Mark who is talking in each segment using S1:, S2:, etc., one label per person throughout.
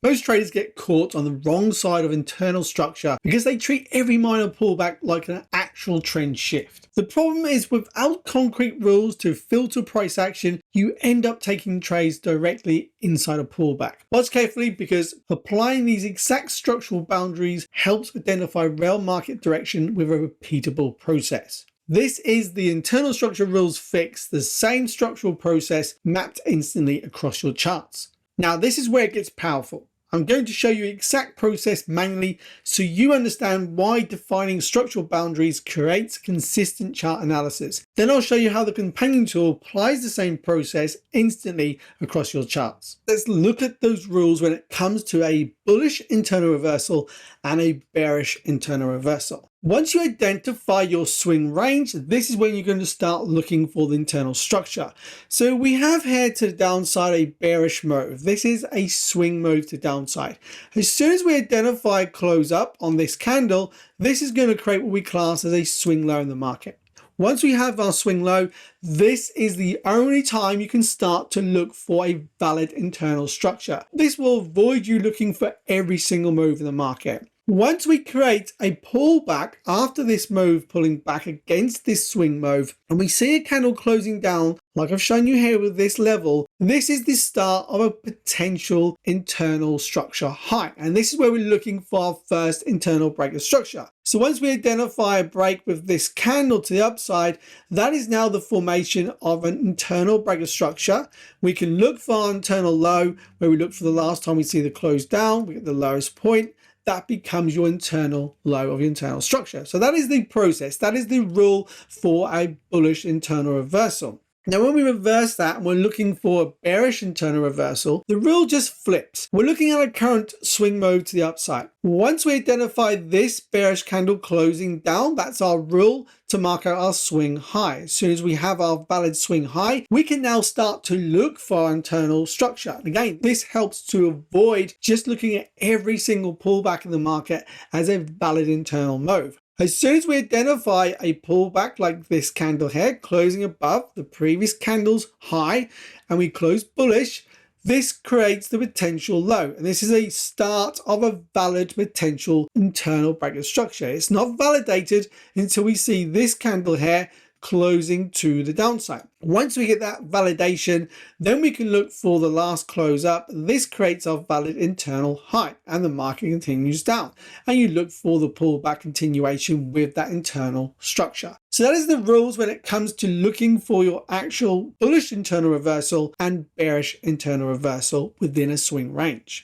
S1: Most traders get caught on the wrong side of internal structure because they treat every minor pullback like an actual trend shift. The problem is, without concrete rules to filter price action, you end up taking trades directly inside a pullback. Watch carefully, because applying these exact structural boundaries helps identify real market direction with a repeatable process. This is the internal structure rules fix, the same structural process mapped instantly across your charts. Now, this is where it gets powerful. I'm going to show you the exact process manually so you understand why defining structural boundaries creates consistent chart analysis. Then I'll show you how the companion tool applies the same process instantly across your charts. Let's look at those rules when it comes to a bullish internal reversal and a bearish internal reversal. Once you identify your swing range, this is when you're going to start looking for the internal structure. So we have here to the downside a bearish move. This is a swing move to downside. As soon as we identify a close up on this candle, this is going to create what we class as a swing low in the market. Once we have our swing low, this is the only time you can start to look for a valid internal structure. This will avoid you looking for every single move in the market. Once we create a pullback after this move, pulling back against this swing move, and we see a candle closing down like I've shown you here with this level, this is the start of a potential internal structure high. And this is where we're looking for our first internal break of structure. So once we identify a break with this candle to the upside, that is now the formation of an internal break of structure. We can look for our internal low, where we look for the last time we see the close down, we get the lowest point. That becomes your internal low of your internal structure. So that is the process. That is the rule for a bullish internal reversal. Now, when we reverse that and we're looking for a bearish internal reversal, the rule just flips. We're looking at a current swing move to the upside. Once we identify this bearish candle closing down, that's our rule to mark out our swing high. As soon as we have our valid swing high, we can now start to look for our internal structure. And again, this helps to avoid just looking at every single pullback in the market as a valid internal move. As soon as we identify a pullback like this candle here, closing above the previous candle's high, and we close bullish, this creates the potential low. And this is a start of a valid potential internal break of structure. It's not validated until we see this candle here closing to the downside. Once we get that validation, then we can look for the last close up. This creates our valid internal high, and the market continues down, and you look for the pullback continuation with that internal structure. So that is the rules when it comes to looking for your actual bullish internal reversal and bearish internal reversal within a swing range.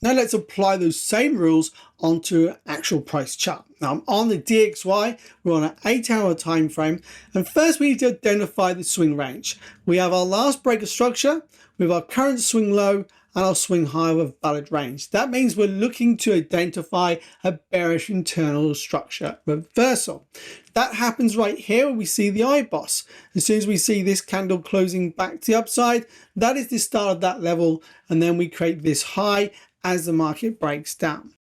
S1: Now let's apply those same rules onto an actual price chart. Now I'm on the DXY, we're on an 8-hour time frame, and first we need to identify the swing range. We have our last break of structure with our current swing low and our swing high of a valid range. That means we're looking to identify a bearish internal structure reversal. That happens right here where we see the IBOS. As soon as we see this candle closing back to the upside, that is the start of that level, and then we create this high as the market breaks down.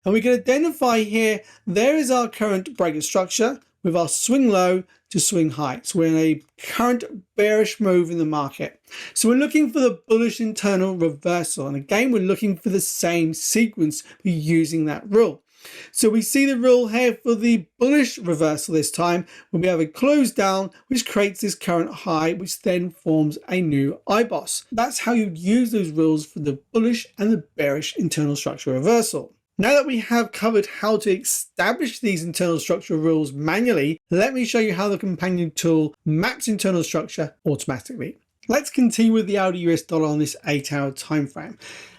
S1: And we can identify here, there is our current break of structure with our swing low to swing high. So we're in a current bearish move in the market. So we're looking for the bullish internal reversal. And again, we're looking for the same sequence. We're using that rule. So we see the rule here for the bullish reversal this time, when we have a close down, which creates this current high, which then forms a new IBOS. That's how you'd use those rules for the bullish and the bearish internal structure reversal. Now that we have covered how to establish these internal structure rules manually, let me show you how the companion tool maps internal structure automatically. Let's continue with the Audi US dollar on this 8-hour time frame.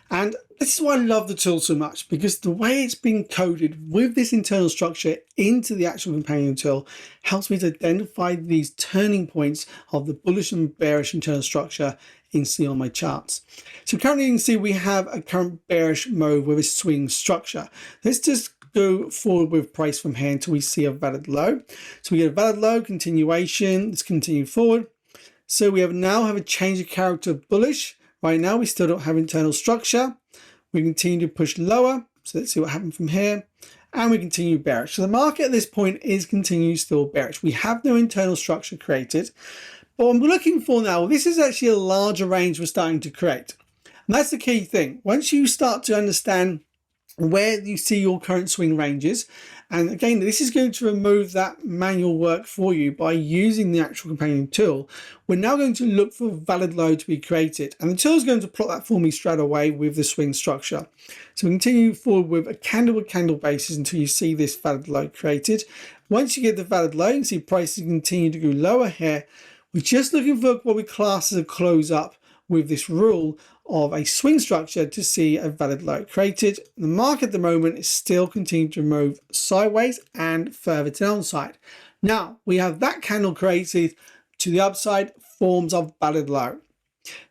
S1: And this is why I love the tool so much, because the way it's been coded with this internal structure into the actual companion tool helps me to identify these turning points of the bullish and bearish internal structure instantly on my charts. So currently you can see we have a current bearish mode with a swing structure. Let's just go forward with price from here until we see a valid low. So we get a valid low, continuation, let's continue forward. So we now have a change of character of bullish. Right now, we still don't have internal structure. We continue to push lower. So let's see what happens from here. And we continue bearish. So the market at this point is continuing still bearish. We have no internal structure created. But what I'm looking for now, this is actually a larger range we're starting to create. And that's the key thing. Once you start to understand where you see your current swing ranges, and again, this is going to remove that manual work for you by using the actual companion tool. We're now going to look for a valid low to be created, and the tool is going to plot that for me straight away with the swing structure. So we continue forward with a candle basis until you see this valid low created. Once you get the valid low, you can see prices continue to go lower here. We're just looking for what we class as a close up with this rule of a swing structure to see a valid low created. The market at the moment is still continuing to move sideways and further to the downside. Now we have that candle created to the upside, forms of valid low.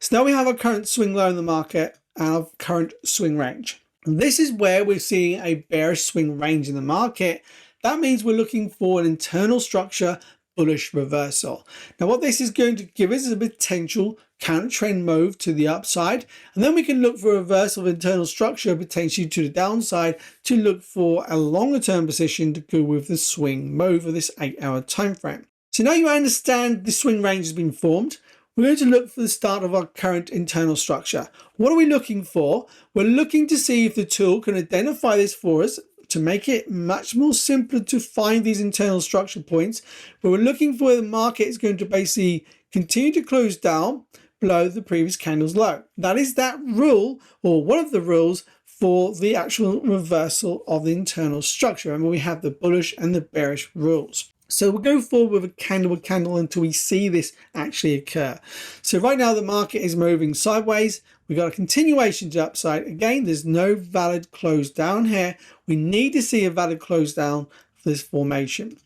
S1: So now we have our current swing low in the market and our current swing range. And this is where we're seeing a bearish swing range in the market. That means we're looking for an internal structure bullish reversal. Now what this is going to give us is a potential counter trend move to the upside, and then we can look for a reversal of internal structure potentially to the downside to look for a longer term position to go with the swing move of this 8-hour time frame. So now you understand the swing range has been formed. We're going to look for the start of our current internal structure. What are we looking for? We're looking to see if the tool can identify this for us to make it much more simpler to find these internal structure points. But we're looking for where the market is going to basically continue to close down below the previous candle's low. That is that rule, or one of the rules, for the actual reversal of the internal structure. Remember, we have the bullish and the bearish rules. So we'll go forward with a candle until we see this actually occur. So right now the market is moving sideways. We've got a continuation to upside. Again, there's no valid close down here. We need to see a valid close down for this formation.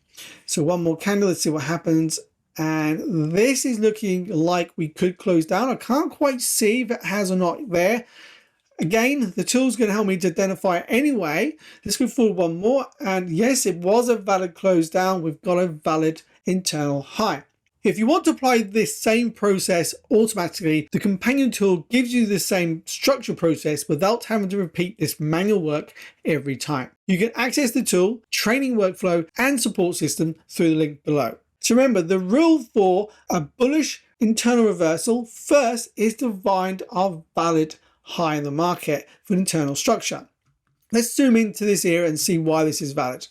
S1: So one more candle, let's see what happens. And this is looking like we could close down. I can't quite see if it has or not there. Again, the tool's going to help me to identify it anyway. Let's go forward one more. And yes, it was a valid close down. We've got a valid internal high. If you want to apply this same process automatically, the companion tool gives you the same structure process without having to repeat this manual work every time. You can access the tool, training workflow, and support system through the link below. So remember, the rule for a bullish internal reversal first is to find our valid high in the market for an internal structure. Let's zoom into this here and see why this is valid.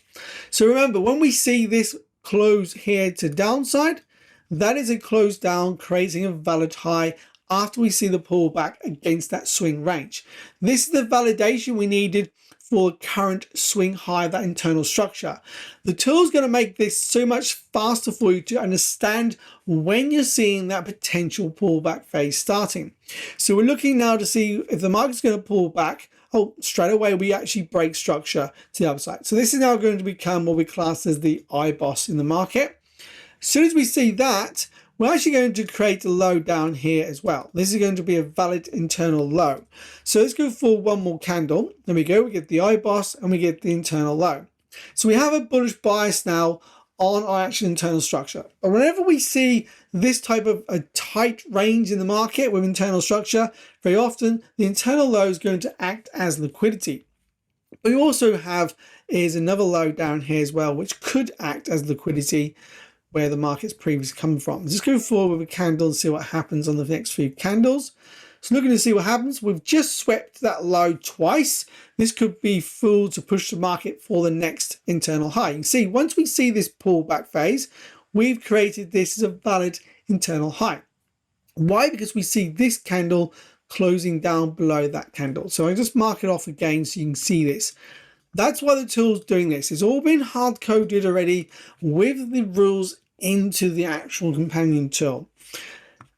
S1: So remember, when we see this close here to downside, that is a close down creating a valid high after we see the pullback against that swing range. This is the validation we needed for current swing high, that internal structure. The tool is going to make this so much faster for you to understand when you're seeing that potential pullback phase starting. So we're looking now to see if the market's going to pull back. Oh, straight away we actually break structure to the upside. So this is now going to become what we class as the IBOS in the market. As soon as we see that, we're actually going to create a low down here as well. This is going to be a valid internal low. So let's go for one more candle. There we go. We get the IBOS and we get the internal low. So we have a bullish bias now on our actual internal structure. But whenever we see this type of a tight range in the market with internal structure, very often the internal low is going to act as liquidity. But we also have is another low down here as well, which could act as liquidity where the market's previously come from. Just go forward with a candle and see what happens on the next few candles. So looking to see what happens, we've just swept that low twice. This could be full to push the market for the next internal high. You can see once we see this pullback phase, we've created this as a valid internal high. Why? Because we see this candle closing down below that candle. So I just mark it off again so you can see this. That's why the tool's doing this. It's all been hard coded already with the rules into the actual companion tool.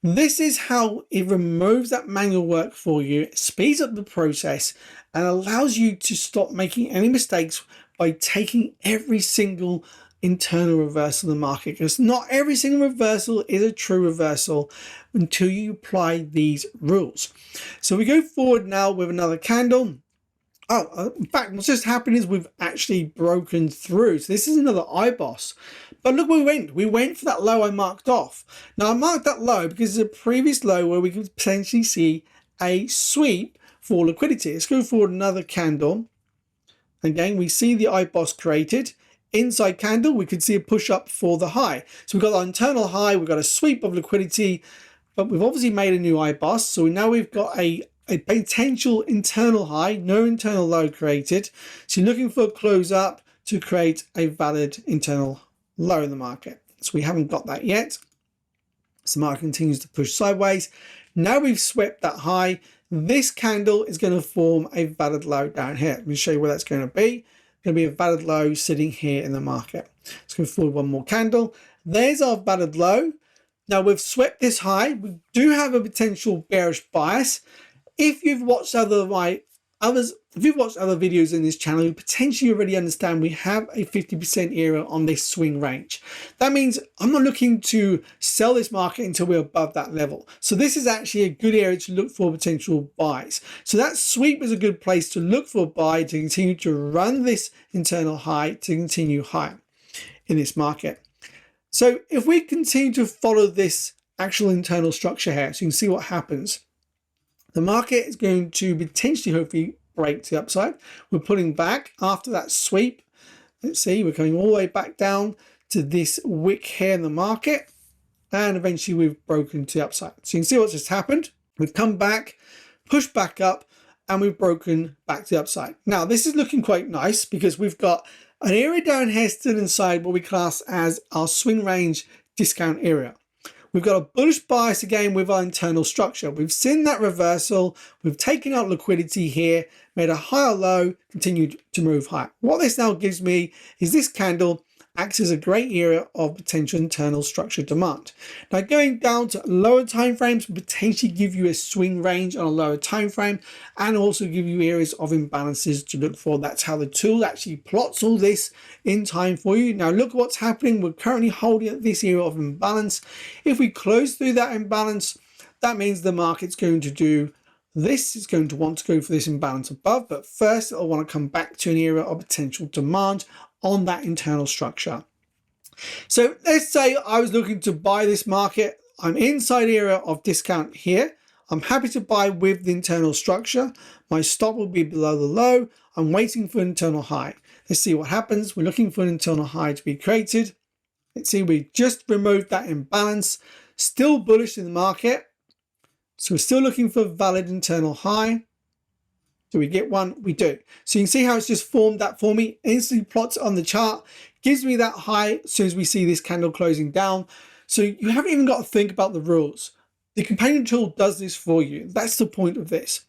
S1: This is how it removes that manual work for you, it speeds up the process and allows you to stop making any mistakes by taking every single internal reversal in the market, because not every single reversal is a true reversal until you apply these rules. So we go forward now with another candle. In fact, what's just happened is we've actually broken through. So this is another IBOS. But look where we went. We went for that low I marked off. Now I marked that low because it's a previous low where we could potentially see a sweep for liquidity. Let's go forward another candle. Again, we see the IBOS created. Inside candle, we could see a push up for the high. So we've got our internal high, we've got a sweep of liquidity, but we've obviously made a new IBOS. So now we've got a a potential internal high, no internal low created. So you're looking for a close up to create a valid internal low in the market. So we haven't got that yet. So the market continues to push sideways. Now we've swept that high. This candle is going to form a valid low down here. Let me show you where that's going to be. It's going to be a valid low sitting here in the market. Let's go forward one more candle. There's our valid low. Now we've swept this high. We do have a potential bearish bias. If you've watched other videos in this channel, you potentially already understand we have a 50% area on this swing range. That means I'm not looking to sell this market until we're above that level. So this is actually a good area to look for potential buys. So that sweep is a good place to look for a buy to continue to run this internal high to continue higher in this market. So if we continue to follow this actual internal structure here, so you can see what happens. The market is going to potentially hopefully break to the upside. We're pulling back after that sweep. Let's see, we're coming all the way back down to this wick here in the market. And eventually we've broken to the upside. So you can see what's just happened. We've come back, pushed back up, and we've broken back to the upside. Now this is looking quite nice because we've got an area down here still inside what we class as our swing range discount area. We've got a bullish bias again with our internal structure. We've seen that reversal. We've taken out liquidity here, made a higher low, continued to move higher. What this now gives me is this candle acts as a great area of potential internal structure demand. Now going down to lower time frames will potentially give you a swing range on a lower time frame and also give you areas of imbalances to look for. That's how the tool actually plots all this in time for you. Now look what's happening. We're currently holding at this area of imbalance. If we close through that imbalance, that means the market's going to do this. Is going to want to go for this imbalance above, but first it'll want to come back to an area of potential demand on that internal structure. So let's say I was looking to buy this market. I'm inside area of discount here. I'm happy to buy with the internal structure. My stop will be below the low. I'm waiting for an internal high. Let's see what happens. We're looking for an internal high to be created. Let's see, we just removed that imbalance. Still bullish in the market. So we're still looking for a valid internal high. Do we get one? We do. So you can see how it's just formed that for me. Instantly plots on the chart. Gives me that high as soon as we see this candle closing down. So you haven't even got to think about the rules. The companion tool does this for you. That's the point of this.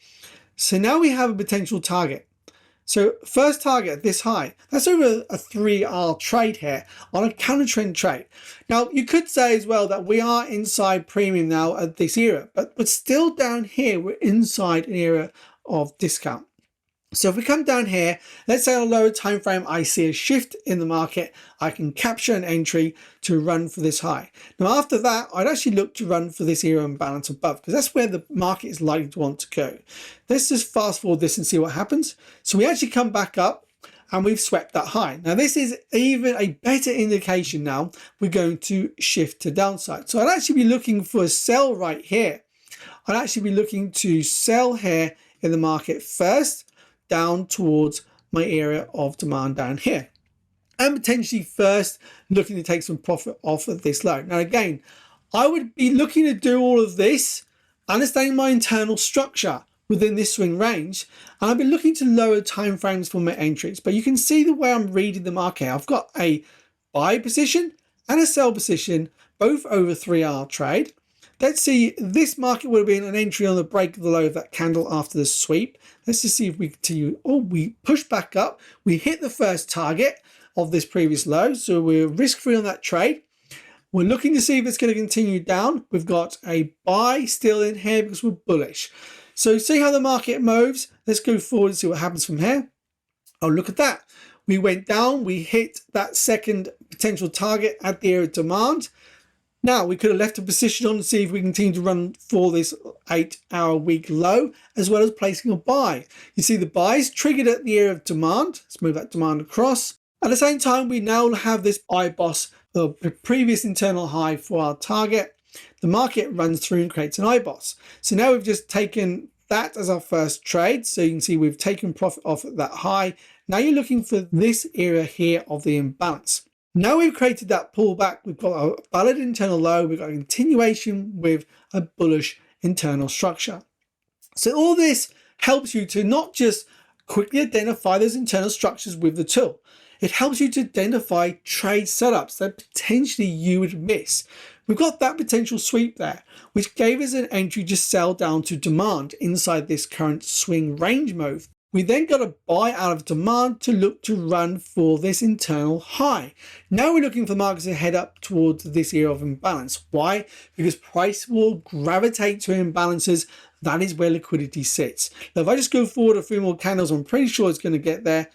S1: So now we have a potential target. So first target, this high. That's over a 3-hour trade here on a counter trend trade. Now you could say as well that we are inside premium now at this area, but still down here, we're inside an area of discount. So if we come down here, let's say on a lower time frame, I see a shift in the market, I can capture an entry to run for this high. Now after that, I'd actually look to run for this area imbalance above because that's where the market is likely to want to go. Let's just fast forward this and see what happens. So we actually come back up and we've swept that high. Now this is even a better indication now we're going to shift to downside. So I'd actually be looking for a sell right here. I'd actually be looking to sell here in the market first, down towards my area of demand down here, and potentially first looking to take some profit off of this low. Now again, I would be looking to do all of this understanding my internal structure within this swing range, and I've been looking to lower time frames for my entries. But you can see the way I'm reading the market. I've got a buy position and a sell position, both over 3-hour trade. Let's see, this market would have been an entry on the break of the low of that candle after the sweep. Let's just see if we continue. Oh, we push back up. We hit the first target of this previous low. So we're risk-free on that trade. We're looking to see if it's going to continue down. We've got a buy still in here because we're bullish. So see how the market moves. Let's go forward and see what happens from here. Oh, look at that. We went down. We hit that second potential target at the area of demand. Now we could have left a position on to see if we continue to run for this 8-hour week low, as well as placing a buy. You see the buys triggered at the area of demand. Let's move that demand across. At the same time, we now have this buy boss, the previous internal high for our target. The market runs through and creates an IBOS. So now we've just taken that as our first trade. So you can see we've taken profit off at that high. Now you're looking for this area here of the imbalance. Now we've created that pullback, we've got a valid internal low, we've got a continuation with a bullish internal structure. So all this helps you to not just quickly identify those internal structures with the tool. It helps you to identify trade setups that potentially you would miss. We've got that potential sweep there, which gave us an entry to sell down to demand inside this current swing range move. We then got a buy out of demand to look to run for this internal high. Now we're looking for markets to head up towards this area of imbalance. Why? Because price will gravitate to imbalances. That is where liquidity sits. Now, if I just go forward a few more candles, I'm pretty sure it's going to get there.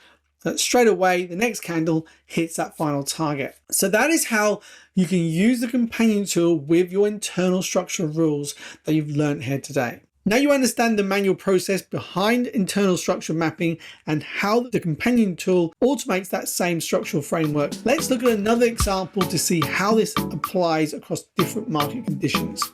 S1: Straight away, the next candle hits that final target. So that is how you can use the companion tool with your internal structure rules that you've learned here today. Now you understand the manual process behind internal structure mapping and how the companion tool automates that same structural framework. Let's look at another example to see how this applies across different market conditions.